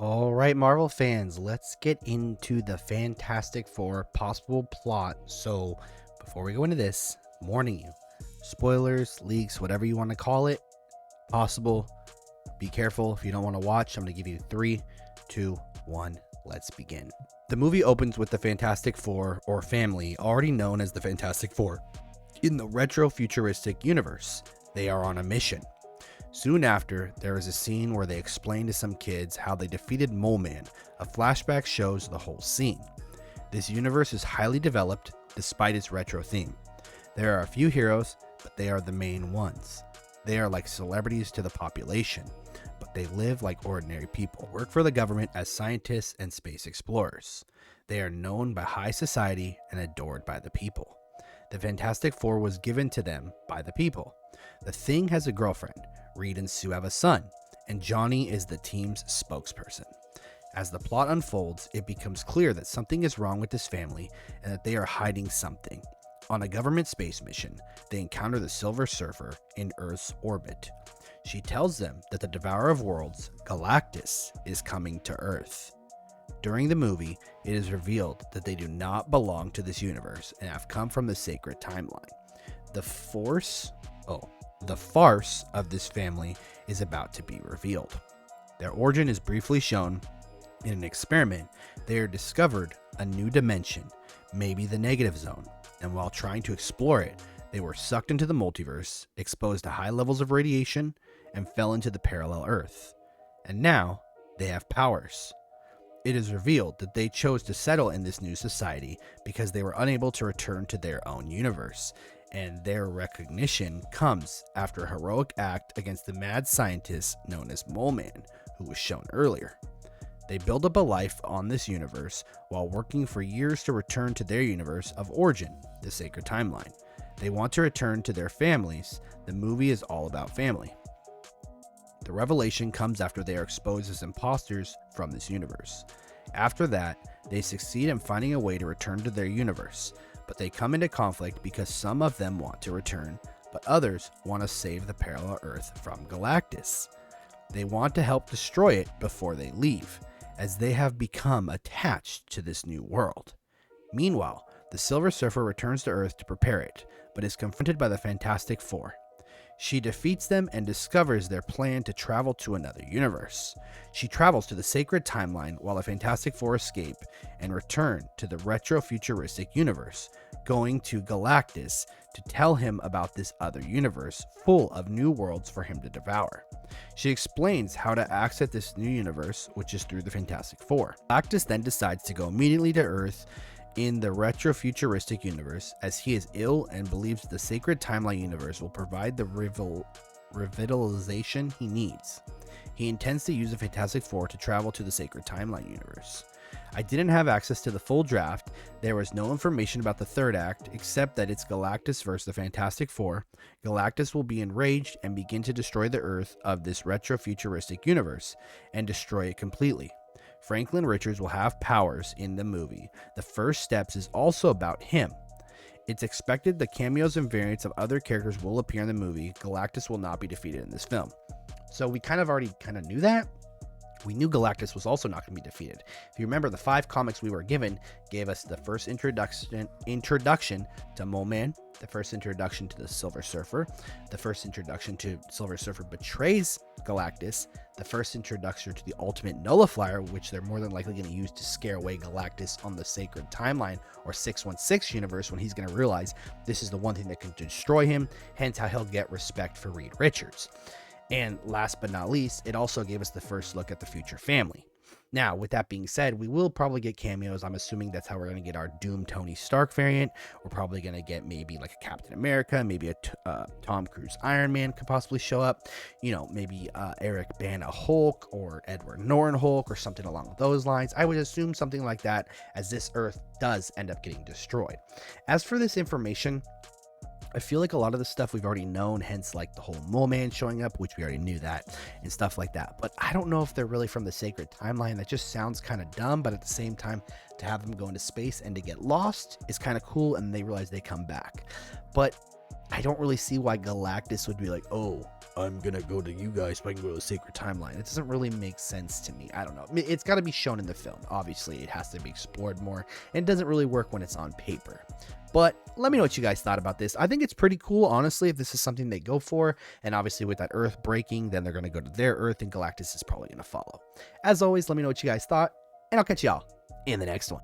All right, Marvel fans, let's get into the Fantastic Four possible plot. So, before we go into this, I'm warning you, spoilers, leaks, whatever you want to call it, possible. Be careful if you don't want to watch. I'm going to give you 3, 2, 1. Let's begin. The movie opens with the Fantastic Four, or family, already known as the Fantastic Four, in the retro futuristic universe. They are on a mission. Soon after, there is a scene where they explain to some kids how they defeated Mole Man. A flashback shows the whole scene. This universe is highly developed despite its retro theme. There are a few heroes, but they are the main ones. They are like celebrities to the population, but they live like ordinary people, work for the government as scientists and space explorers. They are known by high society and adored by the people. The Fantastic Four was given to them by the people. The Thing has a girlfriend. Reed and Sue have a son, and Johnny is the team's spokesperson. As the plot unfolds, it becomes clear that something is wrong with this family and that they are hiding something. On a government space mission, they encounter the Silver Surfer in Earth's orbit. She tells them that the Devourer of Worlds, Galactus, is coming to Earth. During the movie, it is revealed that they do not belong to this universe and have come from the sacred timeline. The farce of this family is about to be revealed. Their origin is briefly shown. In an experiment, they are discovered a new dimension, maybe the negative zone, and while trying to explore it, they were sucked into the multiverse, exposed to high levels of radiation, and fell into the parallel Earth. And now, they have powers. It is revealed that they chose to settle in this new society because they were unable to return to their own universe, and their recognition comes after a heroic act against the mad scientist known as Mole Man, who was shown earlier. They build up a life on this universe while working for years to return to their universe of origin, the sacred timeline. They want to return to their families. The movie is all about family. The revelation comes after they are exposed as imposters from this universe. After that, they succeed in finding a way to return to their universe, but they come into conflict because some of them want to return, but others want to save the parallel Earth from Galactus. They want to help destroy it before they leave, as they have become attached to this new world. Meanwhile, the Silver Surfer returns to Earth to prepare it, but is confronted by the Fantastic Four. She defeats them and discovers their plan to travel to another universe. She travels to the sacred timeline while the Fantastic Four escape and return to the retro-futuristic universe, going to Galactus to tell him about this other universe full of new worlds for him to devour. She explains how to access this new universe, which is through the Fantastic Four. Galactus then decides to go immediately to Earth in the retro-futuristic universe, as he is ill and believes the sacred timeline universe will provide the revitalization he needs. He intends to use the Fantastic Four to travel to the sacred timeline universe. I didn't have access to the full draft. There was no information about the third act except that it's Galactus versus the Fantastic Four. Galactus will be enraged and begin to destroy the Earth of this retro-futuristic universe and destroy it completely. Franklin Richards will have powers in the movie. The First Steps is also about him. It's expected the cameos and variants of other characters will appear in the movie. Galactus will not be defeated in this film. So we already knew that. We knew Galactus was also not going to be defeated. If you remember, the 5 comics we were given gave us the first introduction to Mole Man, the first introduction to the Silver Surfer, the first introduction to Silver Surfer betrays Galactus, the first introduction to the Ultimate Nullifier, which they're more than likely going to use to scare away Galactus on the Sacred Timeline or 616 universe when he's going to realize this is the one thing that can destroy him, hence how he'll get respect for Reed Richards. And last but not least, it also gave us the first look at the future family. Now, with that being said, we will probably get cameos. I'm assuming that's how we're going to get our Doom Tony Stark variant. We're probably going to get maybe like a Captain America, maybe a Tom Cruise Iron Man could possibly show up. Maybe Eric Bana Hulk or Edward Norton Hulk or something along those lines. I would assume something like that, as this Earth does end up getting destroyed. As for this information, I feel like a lot of the stuff we've already known, hence like the whole Mole Man showing up, which we already knew that, and stuff like that. But I don't know if they're really from the sacred timeline. That just sounds kind of dumb, but at the same time, to have them go into space and to get lost is kind of cool, and they realize they come back. But I don't really see why Galactus would be like, oh, I'm gonna go to you guys so I can go to the sacred timeline. It doesn't really make sense to me. I don't know. It's got to be shown in the film. Obviously, it has to be explored more, and it doesn't really work when it's on paper. But let me know what you guys thought about this. I think it's pretty cool, honestly, if this is something they go for. And obviously, with that Earth breaking, then they're going to go to their Earth, and Galactus is probably going to follow. As always, let me know what you guys thought, and I'll catch y'all in the next one.